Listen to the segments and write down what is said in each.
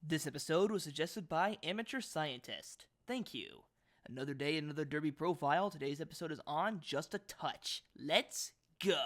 This episode was suggested by Amateur Scientist. Thank you. Another day, another Derby profile. Today's episode is on Just a Touch. Let's go.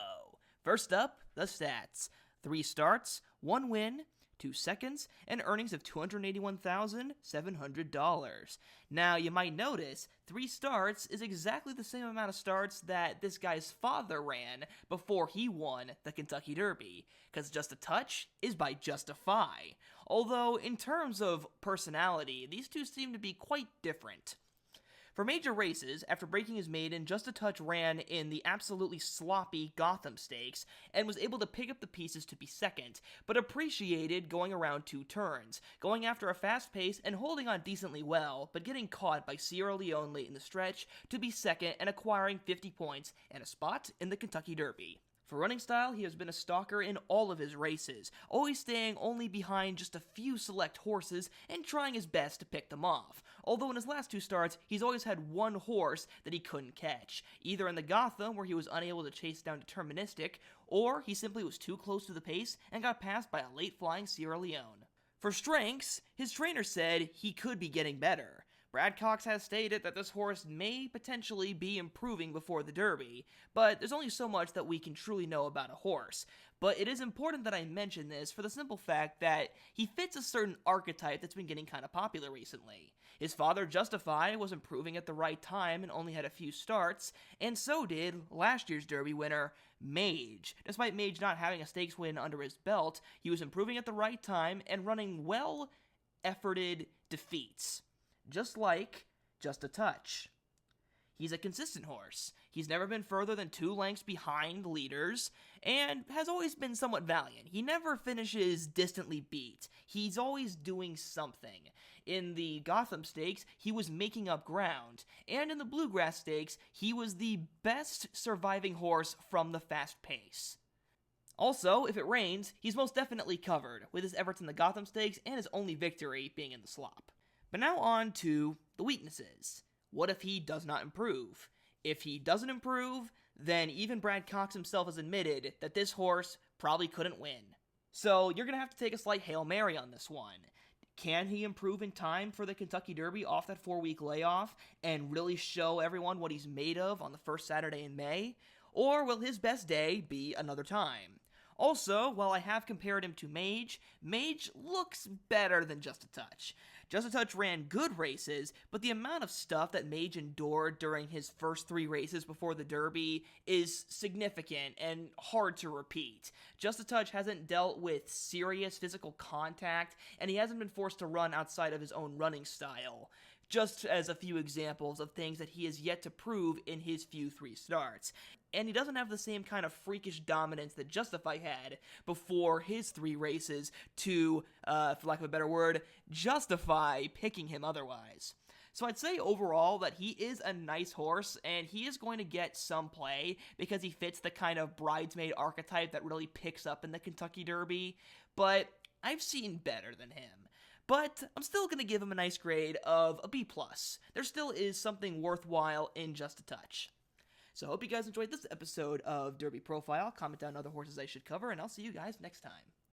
First up, the stats. 3 starts, 1 win, 2 seconds, and earnings of $281,700. Now, you might notice, 3 starts is exactly the same amount of starts that this guy's father ran before he won the Kentucky Derby, because Just a Touch is by Justify. Although, in terms of personality, these two seem to be quite different. For major races, after breaking his maiden, Just a Touch ran in the absolutely sloppy Gotham Stakes and was able to pick up the pieces to be second, but appreciated going around 2 turns, going after a fast pace and holding on decently well, but getting caught by Sierra Leone late in the stretch to be second and acquiring 50 points and a spot in the Kentucky Derby. For running style, he has been a stalker in all of his races, always staying only behind just a few select horses and trying his best to pick them off. Although in his last 2 starts, he's always had one horse that he couldn't catch, either in the Gotham, where he was unable to chase down Deterministic, or he simply was too close to the pace and got passed by a late-flying Sierra Leone. For strengths, his trainer said he could be getting better. Brad Cox has stated that this horse may potentially be improving before the Derby, but there's only so much that we can truly know about a horse. But it is important that I mention this for the simple fact that he fits a certain archetype that's been getting kind of popular recently. His father, Justify, was improving at the right time and only had a few starts, and so did last year's Derby winner, Mage. Despite Mage not having a stakes win under his belt, he was improving at the right time and running well-efforted defeats. Just like Just a Touch. He's a consistent horse. He's never been further than 2 lengths behind leaders, and has always been somewhat valiant. He never finishes distantly beat. He's always doing something. In the Gotham Stakes, he was making up ground, and in the Bluegrass Stakes, he was the best surviving horse from the fast pace. Also, if it rains, he's most definitely covered, with his efforts in the Gotham Stakes and his only victory being in the slop. But now on to the weaknesses. What if he does not improve? If he doesn't improve, then even Brad Cox himself has admitted that this horse probably couldn't win. So you're going to have to take a slight Hail Mary on this one. Can he improve in time for the Kentucky Derby off that 4-week layoff and really show everyone what he's made of on the first Saturday in May? Or will his best day be another time? Also, while I have compared him to Mage, Mage looks better than Just a Touch. Just a Touch ran good races, but the amount of stuff that Mage endured during his first 3 races before the Derby is significant and hard to repeat. Just a Touch hasn't dealt with serious physical contact, and he hasn't been forced to run outside of his own running style. Just as a few examples of things that he has yet to prove in his few 3 starts. And he doesn't have the same kind of freakish dominance that Justify had before his 3 races to, for lack of a better word, justify picking him otherwise. So I'd say overall that he is a nice horse, and he is going to get some play because he fits the kind of bridesmaid archetype that really picks up in the Kentucky Derby, but I've seen better than him. But I'm still going to give him a nice grade of a B+. There still is something worthwhile in Just a Touch. So I hope you guys enjoyed this episode of Derby Profile. Comment down other horses I should cover, and I'll see you guys next time.